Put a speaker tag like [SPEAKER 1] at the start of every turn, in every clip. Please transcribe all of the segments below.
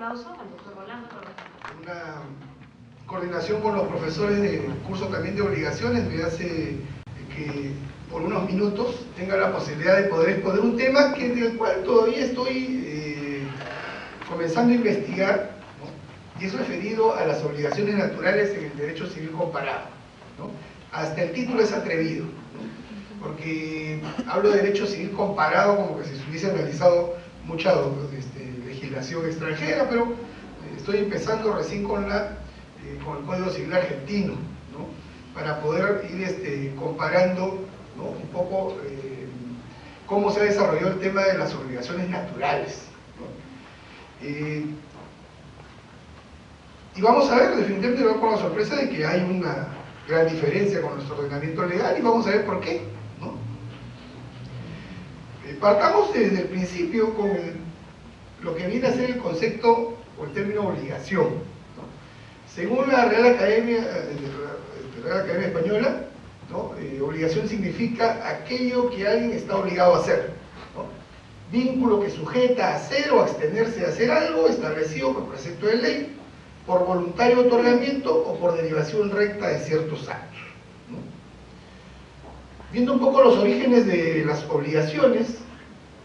[SPEAKER 1] aplauso al doctor Rolando Correa.
[SPEAKER 2] Una coordinación con los profesores del curso también de obligaciones me hace que por unos minutos tenga la posibilidad de poder exponer un tema del cual todavía estoy comenzando a investigar, ¿no? Y es referido a las obligaciones naturales en el derecho civil comparado, ¿no? Hasta el título es atrevido, ¿no? Porque hablo de derecho civil comparado como que si se hubiese analizado mucha legislación extranjera, pero estoy empezando recién con el Código Civil argentino, ¿no? Para poder ir comparando, ¿no? Un poco cómo se ha desarrollado el tema de las obligaciones naturales, ¿no? Y vamos a ver, definitivamente, con la sorpresa de que hay una gran diferencia con nuestro ordenamiento legal, y vamos a ver por qué, ¿no? Partamos desde el principio con lo que viene a ser el concepto o el término obligación, ¿no? Según la Real Academia Española, ¿no? Obligación significa aquello que alguien está obligado a hacer, ¿no? Vínculo que sujeta a hacer o abstenerse a hacer algo establecido por precepto de ley, por voluntario otorgamiento o por derivación recta de ciertos actos, ¿no? Viendo un poco los orígenes de las obligaciones,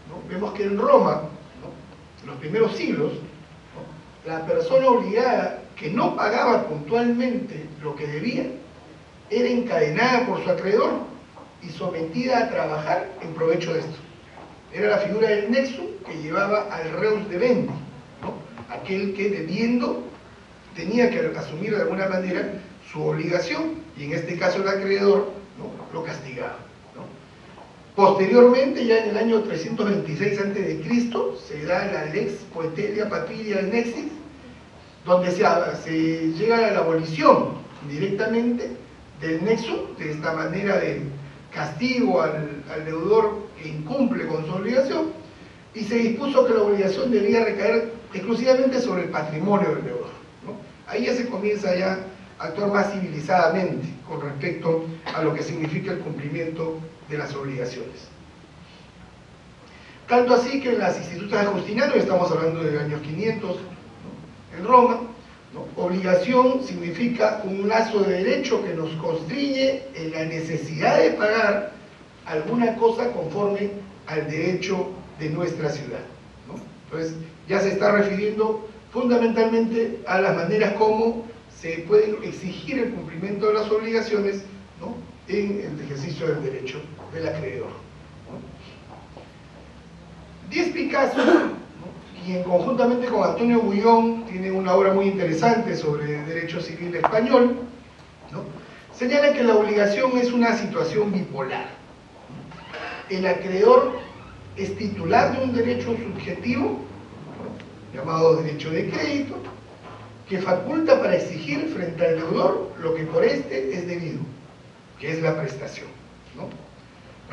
[SPEAKER 2] ¿no? Vemos que en Roma, ¿no? En los primeros siglos, ¿no? La persona obligada que no pagaba puntualmente lo que debía era encadenada por su acreedor y sometida a trabajar en provecho de esto. Era la figura del nexo que llevaba al reus debendi, ¿no? Aquel que debiendo tenía que asumir de alguna manera su obligación, y en este caso el acreedor, ¿no? Lo castigaba, ¿no? Posteriormente, ya en el año 326 a.C., se da la Lex Poetelia Patrilia Nexis, donde se llega a la abolición directamente del nexo, de esta manera de castigo al deudor que incumple con su obligación, y se dispuso que la obligación debía recaer exclusivamente sobre el patrimonio del deudor, ¿no? Ahí ya se comienza ya a actuar más civilizadamente con respecto a lo que significa el cumplimiento de las obligaciones. Tanto así que en las institutas de Justiniano, estamos hablando de años 500, ¿no? En Roma, ¿no? Obligación significa un lazo de derecho que nos constriñe en la necesidad de pagar alguna cosa conforme al derecho de nuestra ciudad, ¿no? Entonces ya se está refiriendo fundamentalmente a las maneras como se puede exigir el cumplimiento de las obligaciones, ¿no? En el ejercicio del derecho del acreedor, ¿no? Diez Picasso, ¿no? Quien conjuntamente con Antonio Bullón tiene una obra muy interesante sobre derecho civil español, ¿no? Señala que la obligación es una situación bipolar. El acreedor es titular de un derecho subjetivo, ¿no? Llamado derecho de crédito, que faculta para exigir frente al deudor lo que por este es debido, que es la prestación, ¿no?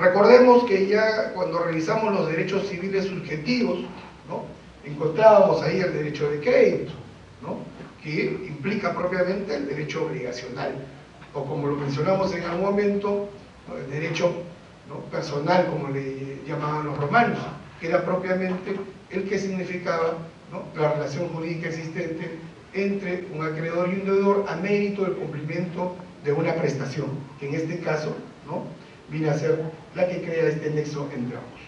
[SPEAKER 2] Recordemos que ya cuando revisamos los derechos civiles subjetivos, ¿no? Encontrábamos ahí el derecho de crédito, ¿no? Que implica propiamente el derecho obligacional, o como lo mencionamos en algún momento, ¿no? El derecho, ¿no? Personal, como le llamaban los romanos, que era propiamente el que significaba, ¿no? La relación jurídica existente entre un acreedor y un deudor a mérito del cumplimiento de una prestación, que en este caso, ¿no? Viene a ser la que crea este nexo entre ambos.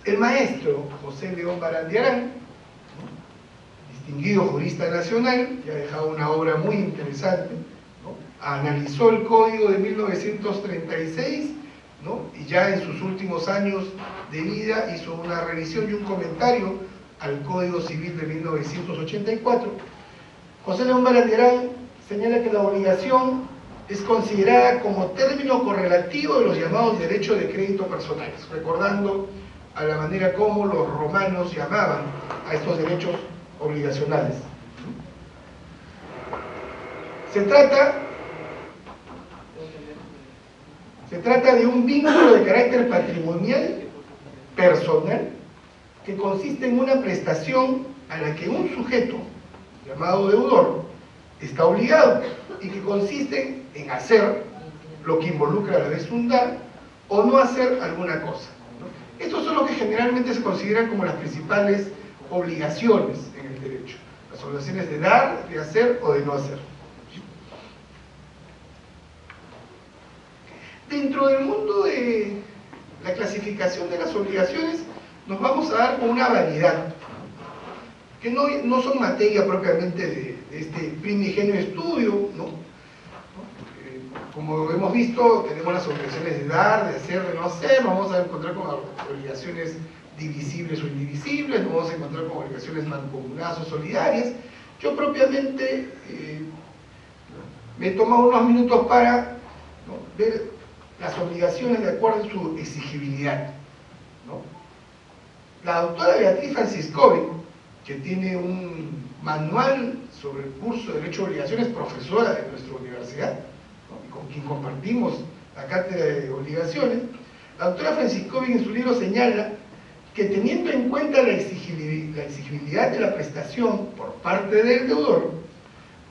[SPEAKER 2] El maestro José León Barandiarán, ¿no? Distinguido jurista nacional, que ha dejado una obra muy interesante, ¿no? Analizó el Código de 1936, ¿no? Y ya en sus últimos años de vida hizo una revisión y un comentario al Código Civil de 1984. José León Barandiarán señala que la obligación es considerada como término correlativo de los llamados derechos de crédito personales, recordando a la manera como los romanos llamaban a estos derechos obligacionales. Se trata de un vínculo de carácter patrimonial, personal, que consiste en una prestación a la que un sujeto, llamado deudor, está obligado, y que consiste en hacer lo que involucra a la vez un dar o no hacer alguna cosa, ¿no? Estos son los que generalmente se consideran como las principales obligaciones en el derecho. Las obligaciones de dar, de hacer o de no hacer. Dentro del mundo de la clasificación de las obligaciones, nos vamos a dar con una variedad, que no son materia propiamente de este primigenio estudio, ¿no? Como hemos visto, tenemos las obligaciones de dar, de hacer, de no hacer, nos vamos a encontrar con obligaciones divisibles o indivisibles, nos vamos a encontrar con obligaciones mancomunadas o solidarias. Yo propiamente me he tomado unos minutos para, ¿no?, ver las obligaciones de acuerdo a su exigibilidad, ¿no? La doctora Beatriz Franciscovi, que tiene un manual sobre el curso de Derecho de Obligaciones, profesora de nuestra universidad, ¿no?, y con quien compartimos la cátedra de obligaciones, la doctora Franciscovi en su libro señala que teniendo en cuenta la exigibilidad de la prestación por parte del deudor,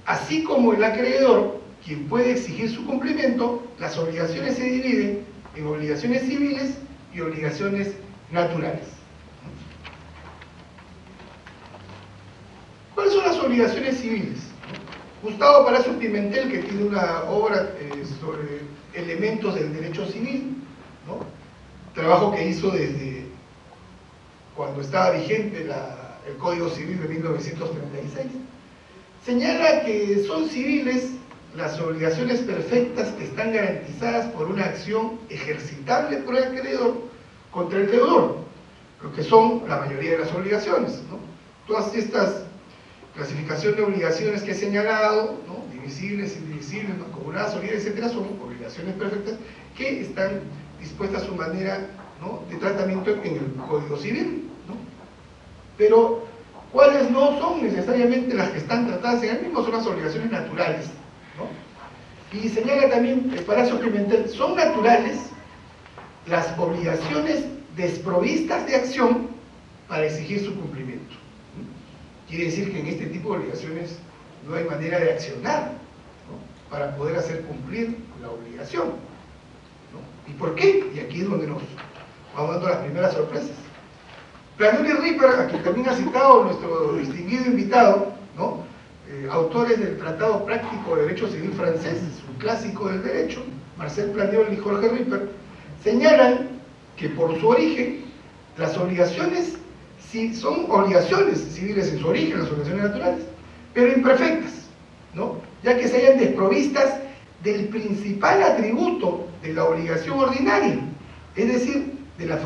[SPEAKER 2] así como el acreedor, quien puede exigir su cumplimiento, las obligaciones se dividen en obligaciones civiles y obligaciones naturales. ¿Cuáles son las obligaciones civiles? Gustavo Palacio Pimentel, que tiene una obra sobre elementos del derecho civil, ¿no?, trabajo que hizo desde cuando estaba vigente el Código Civil de 1936, señala que son civiles las obligaciones perfectas que están garantizadas por una acción ejercitable por el acreedor contra el deudor, lo que son la mayoría de las obligaciones, ¿no? Todas estas clasificaciones de obligaciones que he señalado, ¿no?, divisibles, indivisibles, mancomunadas, solidarias, etcétera, son obligaciones perfectas que están dispuestas a su manera, ¿no?, de tratamiento en el Código Civil, ¿no? Pero ¿cuáles no son necesariamente las que están tratadas en el mismo? Son las obligaciones naturales, ¿no? Y señala también el Palacio Pimentel, son naturales las obligaciones desprovistas de acción para exigir su cumplimiento. Quiere decir que en este tipo de obligaciones no hay manera de accionar, ¿no?, para poder hacer cumplir la obligación, ¿no? ¿Y por qué? Y aquí es donde nos vamos dando las primeras sorpresas. Planel y Ripper, a quien también ha citado nuestro distinguido invitado, ¿no?, autores del Tratado Práctico de Derecho Civil francés, un clásico del derecho, Marcel Planel y Jorge Ripper, señalan que por su origen las obligaciones son obligaciones civiles en su origen, las obligaciones naturales, pero imperfectas, ¿no?, ya que se hayan desprovistas del principal atributo de la obligación ordinaria, es decir, de la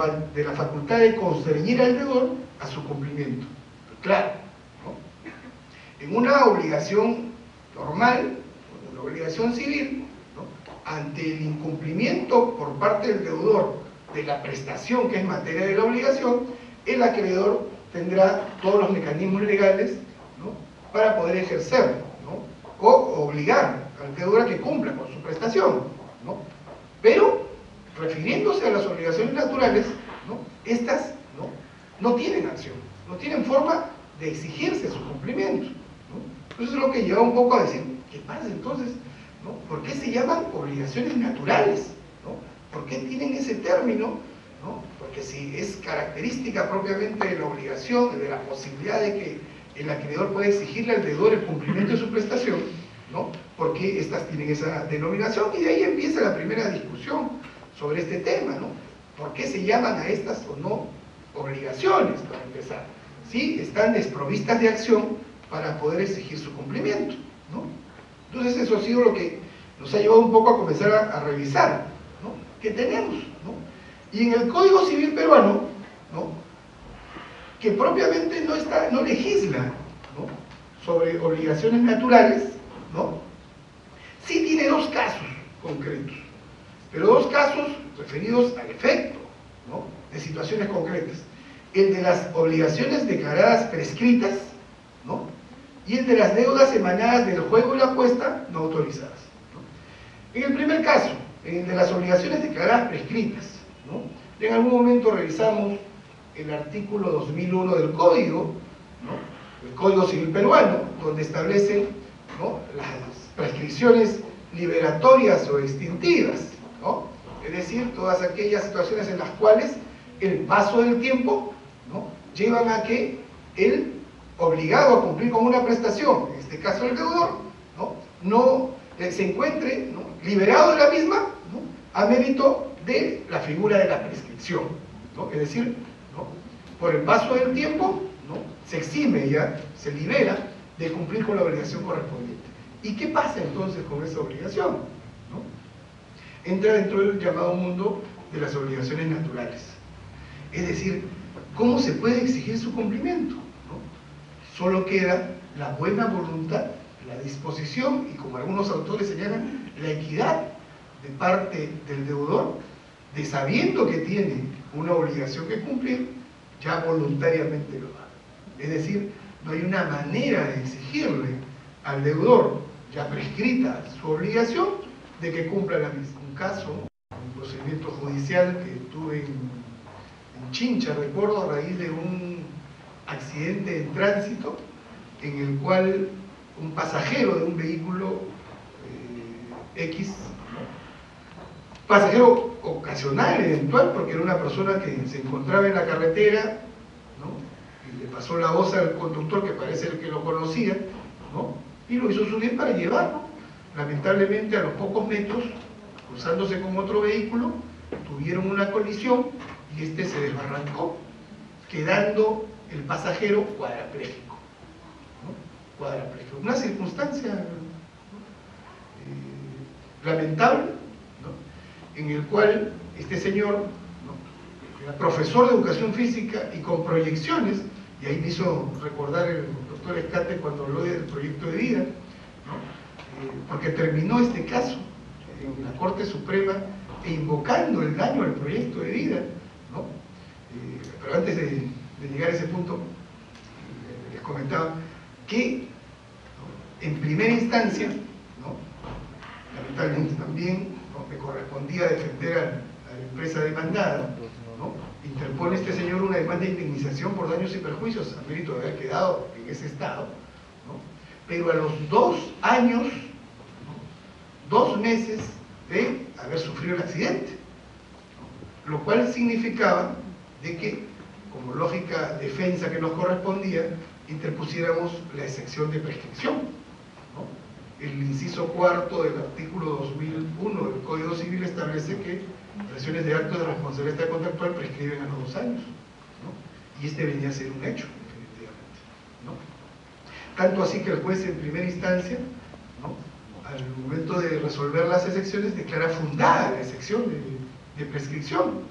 [SPEAKER 2] facultad de constreñir al deudor a su cumplimiento. Claro, ¿no?, en una obligación normal, una obligación civil, ¿no?, ante el incumplimiento por parte del deudor de la prestación que es materia de la obligación, el acreedor tendrá todos los mecanismos legales, ¿no?, para poder ejercer, ¿no?, o obligar al deudor a que cumpla con su prestación, ¿no? Pero, refiriéndose a las obligaciones naturales, ¿no?, estas no tienen acción, no tienen forma de exigirse su cumplimiento, ¿no? Eso es lo que lleva un poco a decir, ¿qué pasa entonces, ¿no? ¿Por qué se llaman obligaciones naturales, ¿no? ¿Por qué tienen ese término, ¿no? Porque si es característica propiamente de la obligación, de la posibilidad de que el acreedor pueda exigirle al deudor el cumplimiento de su prestación, ¿no?, ¿por qué estas tienen esa denominación? Y de ahí empieza la primera discusión sobre este tema, ¿no? ¿Por qué se llaman a estas o no obligaciones, para empezar? Si están desprovistas de acción para poder exigir su cumplimiento, ¿no? Entonces eso ha sido lo que nos ha llevado un poco a comenzar a revisar, ¿no?, ¿qué tenemos, ¿no? Y en el Código Civil peruano, ¿no?, que propiamente no legisla, ¿no?, sobre obligaciones naturales, ¿no?, sí tiene dos casos concretos, pero dos casos referidos al efecto, ¿no?, de situaciones concretas. El de las obligaciones declaradas prescritas, ¿no?, y el de las deudas emanadas del juego y la apuesta no autorizadas, ¿no? En el primer caso, en el de las obligaciones declaradas prescritas, ¿no?, en algún momento revisamos el artículo 2001 del Código, ¿no?, el Código Civil peruano, donde establece, ¿no?, las prescripciones liberatorias o extintivas, ¿no?, es decir, todas aquellas situaciones en las cuales el paso del tiempo, ¿no?, llevan a que el obligado a cumplir con una prestación, en este caso el deudor, no se encuentre, ¿no?, liberado de la misma, ¿no?, a mérito de la figura de la prescripción, ¿no? Es decir, ¿no?, por el paso del tiempo, ¿no?, se exime ya, se libera de cumplir con la obligación correspondiente. ¿Y qué pasa entonces con esa obligación? ¿No? Entra dentro del llamado mundo de las obligaciones naturales. Es decir, ¿cómo se puede exigir su cumplimiento? ¿No? Solo queda la buena voluntad, la disposición y, como algunos autores señalan, la equidad de parte del deudor, de, sabiendo que tiene una obligación que cumplir, ya voluntariamente lo haga. Es decir, no hay una manera de exigirle al deudor, ya prescrita su obligación, de que cumpla la misma. Un caso, un procedimiento judicial que tuve en Chincha, recuerdo, a raíz de un accidente en tránsito, en el cual un pasajero de un vehículo X, ¿no?, pasajero ocasional, eventual, porque era una persona que se encontraba en la carretera, ¿no?, y le pasó la voz al conductor, que parece el que lo conocía, ¿no?, y lo hizo subir para llevarlo. Lamentablemente, a los pocos metros, cruzándose con otro vehículo, tuvieron una colisión y este se desbarrancó, quedando el pasajero cuadrapléjico, ¿no?, cuadrapléjico. Una circunstancia lamentable, ¿no?, en el cual este señor, ¿no?, era profesor de educación física y con proyecciones, y ahí me hizo recordar el doctor Escate cuando habló del proyecto de vida, ¿no?, porque terminó este caso en la Corte Suprema e invocando el daño al proyecto de vida, ¿no? Pero antes de llegar a ese punto, les comentaba que, ¿no?, en primera instancia, ¿no?, lamentablemente también, ¿no?, me correspondía defender a la empresa demandada, ¿no?, interpone este señor una demanda de indemnización por daños y perjuicios a mérito de haber quedado en ese estado, ¿no?, pero a los 2 años, ¿no?, 2 meses de haber sufrido el accidente, ¿no?, lo cual significaba de que, como lógica defensa que nos correspondía, interpusiéramos la excepción de prescripción, ¿no? El inciso 4 del artículo 2001 del Código Civil establece que acciones de actos de responsabilidad contractual prescriben a los 2 años, ¿no?, y este venía a ser un hecho, definitivamente, ¿no? Tanto así que el juez en primera instancia, ¿no?, al momento de resolver las excepciones, declara fundada la excepción de prescripción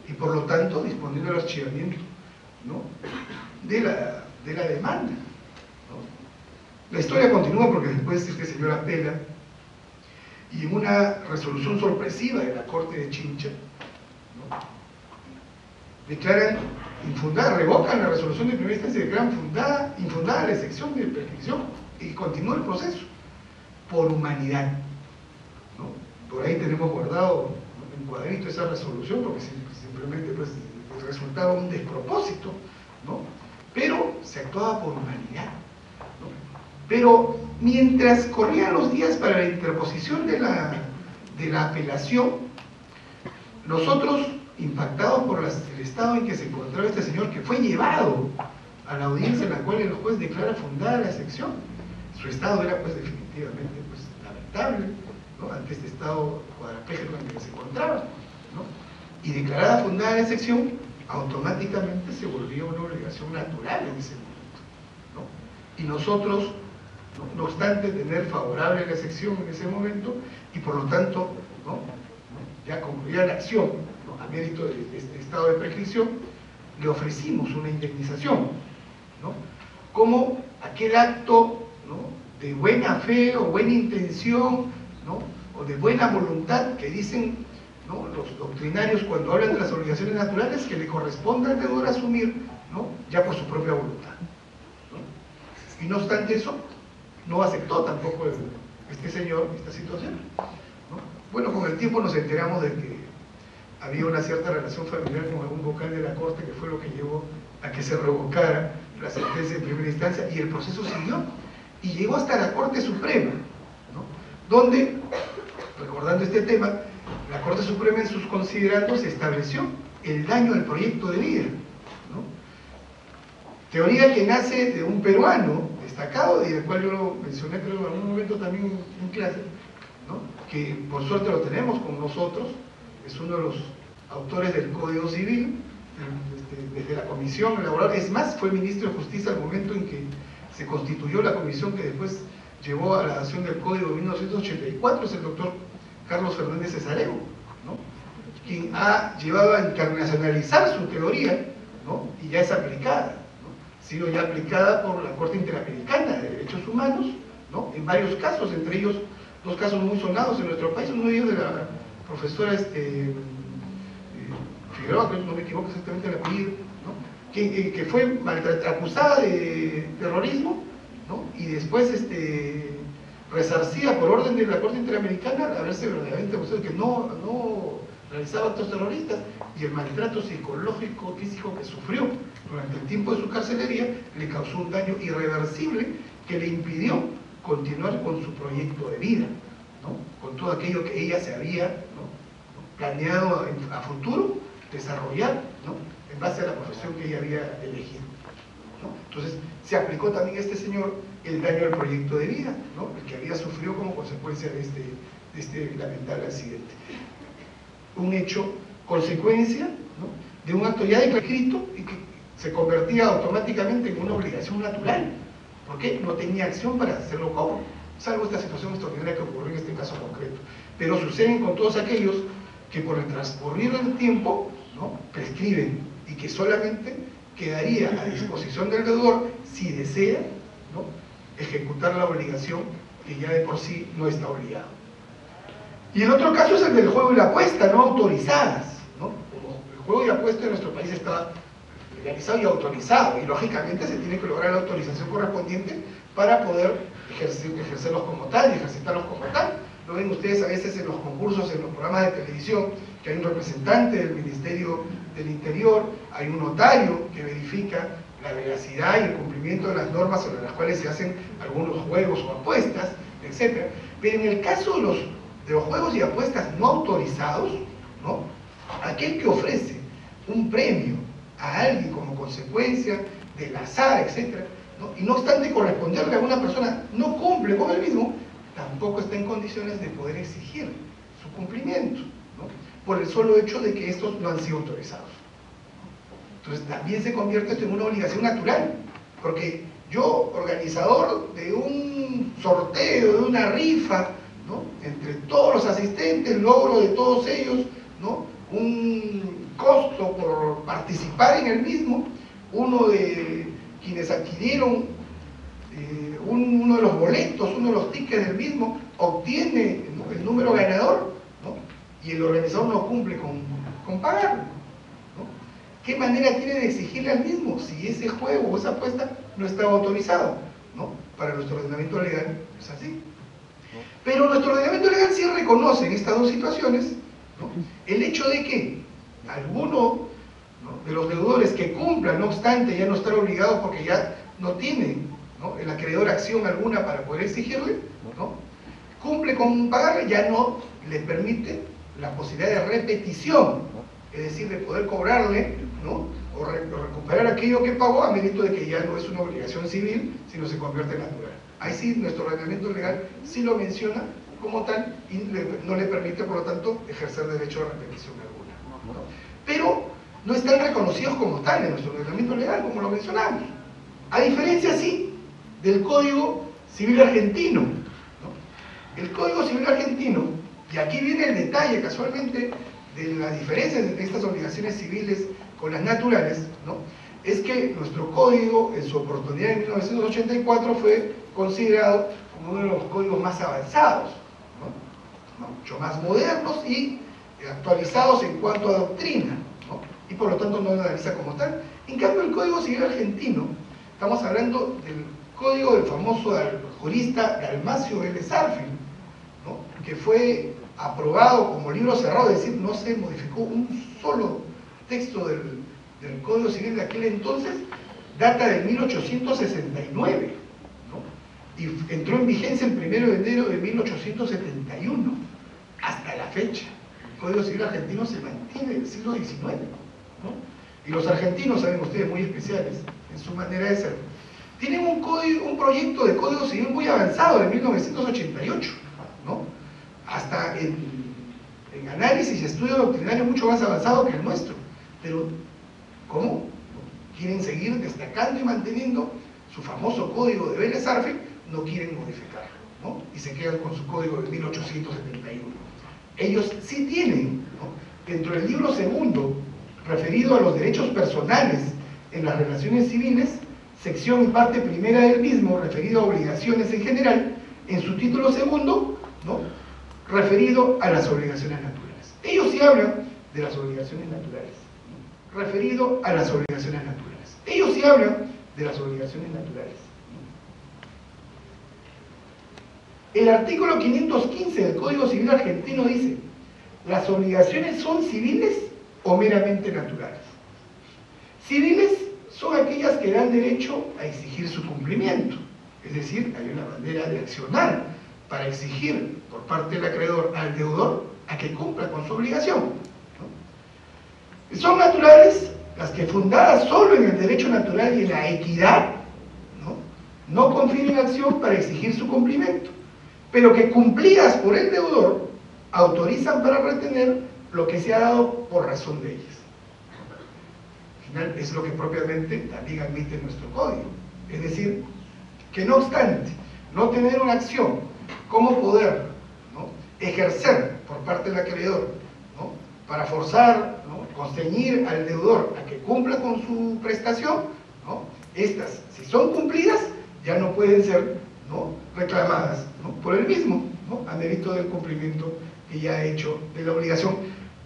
[SPEAKER 2] y por lo tanto disponiendo el archivamiento, ¿no?, de la demanda, ¿no? La historia continúa porque después este señor apela y en una resolución sorpresiva de la Corte de Chincha, ¿no?, declaran infundada, revocan la resolución de primera instancia y declaran infundada la excepción de prescripción y continúa el proceso por humanidad, ¿no? Por ahí tenemos guardado en cuadrito esa resolución porque simplemente pues resultaba un despropósito, ¿no?, pero se actuaba por humanidad, ¿no? Pero mientras corrían los días para la interposición de la apelación, nosotros, impactados por el estado en que se encontraba este señor, que fue llevado a la audiencia en la cual el juez declara fundada la excepción, su estado era pues definitivamente pues lamentable, ¿no?, ante este estado cuadrapléjico en el que se encontraba, ¿no?, y declarada fundada la excepción, automáticamente se volvió una obligación natural en ese momento, ¿no? Y nosotros, no obstante tener favorable la excepción en ese momento, y por lo tanto, ¿no?, ya concluida la acción, ¿no?, a mérito de este estado de prescripción, le ofrecimos una indemnización, ¿no?, como aquel acto, ¿no?, de buena fe o buena intención, ¿no?, o de buena voluntad que dicen, ¿no?, los doctrinarios cuando hablan de las obligaciones naturales, que le corresponde al deudor asumir, ¿no?, ya por su propia voluntad, ¿no? Y no obstante eso, no aceptó tampoco este señor esta situación, ¿no? Bueno, con el tiempo nos enteramos de que había una cierta relación familiar con algún vocal de la Corte, que fue lo que llevó a que se revocara la sentencia en primera instancia, y el proceso siguió y llegó hasta la Corte Suprema, ¿no?, donde, recordando este tema, la Corte Suprema en sus considerandos estableció el daño al proyecto de vida, ¿no?, Teoría que nace de un peruano destacado, y del cual yo lo mencioné creo en algún momento también en clase, ¿no? Que por suerte lo tenemos con nosotros, es uno de los autores del Código Civil, desde la comisión elaborada, es más, fue ministro de Justicia al momento en que se constituyó la comisión que después llevó a la adopción del Código de 1984, es el doctor Carlos Fernández Cesareo, ¿no? Quien ha llevado a internacionalizar su teoría, ¿no? Y ya es aplicada, ¿no? Ha sido ya aplicada por la Corte Interamericana de Derechos Humanos, ¿no? En varios casos, entre ellos dos casos muy sonados en nuestro país, uno de ellos de la profesora Figueroa, que no me equivoco exactamente el apellido, ¿no? Que fue acusada de terrorismo, ¿no? Y después resarcida por orden de la Corte Interamericana al haberse verdaderamente acusado de que no realizaba actos terroristas, y el maltrato psicológico, físico que sufrió durante el tiempo de su carcelería le causó un daño irreversible que le impidió continuar con su proyecto de vida, ¿no? Con todo aquello que ella se había, ¿no?, planeado a futuro desarrollar, ¿no?, en base a la profesión que ella había elegido, ¿no? Entonces se aplicó también a este señor el daño al proyecto de vida, ¿no?, el que había sufrido como consecuencia de este lamentable accidente. Un hecho, consecuencia, ¿no?, de un acto ya escrito y que se convertía automáticamente en una obligación natural, porque no tenía acción para hacerlo cobro, salvo esta situación extraordinaria que ocurrió en este caso concreto. Pero suceden con todos aquellos que por el transcurrir del tiempo, ¿no?, prescriben, y que solamente quedaría a disposición del deudor, si desea, ¿no?, ejecutar la obligación que ya de por sí no está obligado. Y el otro caso es el del juego y la apuesta no autorizadas, ¿no? Como el juego y la apuesta en nuestro país está legalizado y autorizado, y lógicamente se tiene que lograr la autorización correspondiente para poder ejercerlos como tal y ejercitarlos como tal. Lo ven ustedes a veces en los concursos, en los programas de televisión, que hay un representante del Ministerio del Interior, hay un notario que verifica la veracidad y el cumplimiento de las normas sobre las cuales se hacen algunos juegos o apuestas, etc. Pero en el caso de los juegos y apuestas no autorizados, ¿no?, aquel que ofrece un premio a alguien como consecuencia del azar, etc., ¿no?, y no obstante corresponderle a una persona no cumple con el mismo, tampoco está en condiciones de poder exigir su cumplimiento, ¿no?, por el solo hecho de que estos no han sido autorizados. Entonces también se convierte esto en una obligación natural, porque yo, organizador de un sorteo, de una rifa, ¿no?, entre todos los asistentes, logro de todos ellos, ¿no?, un costo por participar en el mismo. Uno de quienes adquirieron uno de los boletos, uno de los tickets del mismo, obtiene, ¿no?, el número ganador, ¿no?, y el organizador no cumple con pagarlo, ¿no? ¿Qué manera tiene de exigirle al mismo si ese juego o esa apuesta no estaba autorizado, ¿no? Para nuestro ordenamiento legal es así. Pero nuestro ordenamiento legal sí reconoce en estas dos situaciones, ¿no?, el hecho de que alguno, ¿no?, de los deudores que cumplan, no obstante ya no estar obligados porque ya no tienen, ¿no?, el acreedor acción alguna para poder exigirle, ¿no?, cumple con pagarle, ya no le permite la posibilidad de repetición, es decir, de poder cobrarle, ¿no?, o recuperar aquello que pagó a mérito de que ya no es una obligación civil, sino se convierte en natural. Ahí sí, nuestro ordenamiento legal sí lo menciona como tal y no le permite, por lo tanto, ejercer derecho a repetición alguna, ¿no? Pero no están reconocidos como tal en nuestro ordenamiento legal, como lo mencionamos. A diferencia, sí, del Código Civil argentino, ¿no? El Código Civil argentino, y aquí viene el detalle casualmente de las diferencias entre estas obligaciones civiles con las naturales, ¿no?, es que nuestro código, en su oportunidad en 1984, fue considerado como uno de los códigos más avanzados, ¿no?, mucho más modernos y actualizados en cuanto a doctrina, ¿no?, y por lo tanto no lo analiza como tal. En cambio, el Código Civil argentino, estamos hablando del código del famoso jurista Dalmacio Vélez Arfield, ¿no?, que fue aprobado como libro cerrado, es decir, no se modificó un solo texto del Código Civil de aquel entonces, data de 1869, ¿no?, y entró en vigencia el 1 de enero de 1871, hasta la fecha. El Código Civil argentino se mantiene del siglo XIX, ¿no? Y los argentinos, saben ustedes, muy especiales, en su manera de ser, tienen un proyecto de Código Civil muy avanzado de 1988, ¿no? Hasta en análisis y estudio doctrinario mucho más avanzado que el nuestro. Pero, ¿cómo? Quieren seguir destacando y manteniendo su famoso código de Vélez Arfield, no quieren modificarlo, ¿no? Y se quedan con su código de 1871. Ellos sí tienen, ¿no?, dentro del libro segundo, referido a los derechos personales en las relaciones civiles, sección y parte primera del mismo, referido a obligaciones en general, en su título segundo, ¿no?, referido a las obligaciones naturales. Ellos sí hablan de las obligaciones naturales, ¿no?, referido a las obligaciones naturales. Ellos sí hablan de las obligaciones naturales. El artículo 515 del Código Civil argentino dice: las obligaciones son civiles o meramente naturales. Civiles son aquellas que dan derecho a exigir su cumplimiento, es decir, hay una manera de accionar para exigir por parte del acreedor al deudor a que cumpla con su obligación, ¿no? Son naturales las que, fundadas solo en el derecho natural y en la equidad, no confieren acción para exigir su cumplimiento, pero que, cumplidas por el deudor, autorizan para retener lo que se ha dado por razón de ellas. Al final es lo que propiamente también admite nuestro código, es decir, que no obstante no tener una acción como poder, ¿no?, ejercer por parte del acreedor, ¿no?, para forzar, ¿no?, constreñir al deudor a que cumpla con su prestación, ¿no?, estas, si son cumplidas, ya no pueden ser, ¿no?, reclamadas, ¿no?, por el mismo, ¿no?, a mérito del cumplimiento que ya ha hecho de la obligación,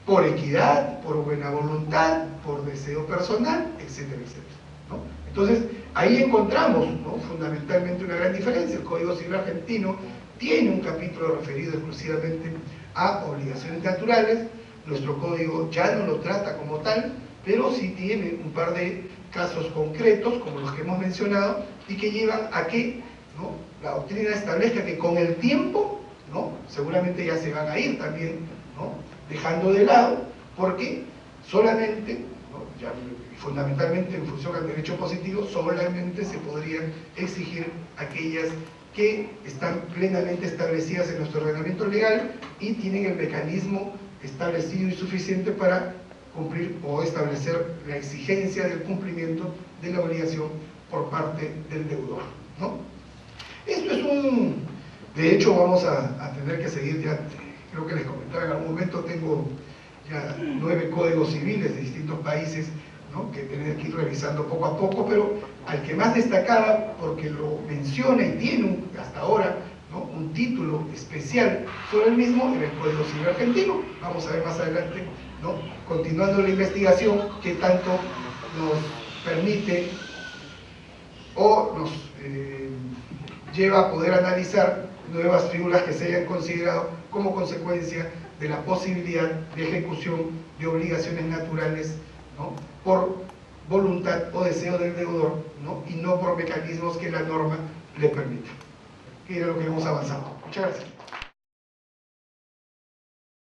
[SPEAKER 2] por equidad, por buena voluntad, por deseo personal, etcétera, etcétera, ¿no? Entonces, ahí encontramos, ¿no?, fundamentalmente una gran diferencia. El Código Civil argentino tiene un capítulo referido exclusivamente a obligaciones naturales. Nuestro código ya no lo trata como tal, pero sí tiene un par de casos concretos, como los que hemos mencionado, y que llevan a que, ¿no?, la doctrina establezca que con el tiempo, ¿no?, seguramente ya se van a ir también, ¿no?, dejando de lado, porque solamente, ¿no?, ya fundamentalmente en función al derecho positivo, solamente se podrían exigir aquellas que están plenamente establecidas en nuestro ordenamiento legal y tienen el mecanismo establecido y suficiente para cumplir o establecer la exigencia del cumplimiento de la obligación por parte del deudor, ¿no? Esto es de hecho vamos a tener que seguir ya, creo que les comentaba en algún momento, tengo ya 9 códigos civiles de distintos países, ¿no?, que tener que ir revisando poco a poco, pero al que más destacaba, porque lo menciona y tiene hasta ahora, ¿no?, un título especial sobre el mismo, en el Código Civil argentino. Vamos a ver más adelante, ¿no?, continuando la investigación, que tanto nos permite o nos lleva a poder analizar nuevas figuras que se hayan considerado como consecuencia de la posibilidad de ejecución de obligaciones naturales, ¿no?, por voluntad o deseo del deudor, ¿no?, y no por mecanismos que la norma le permita. Que era lo que hemos avanzado. Muchas gracias.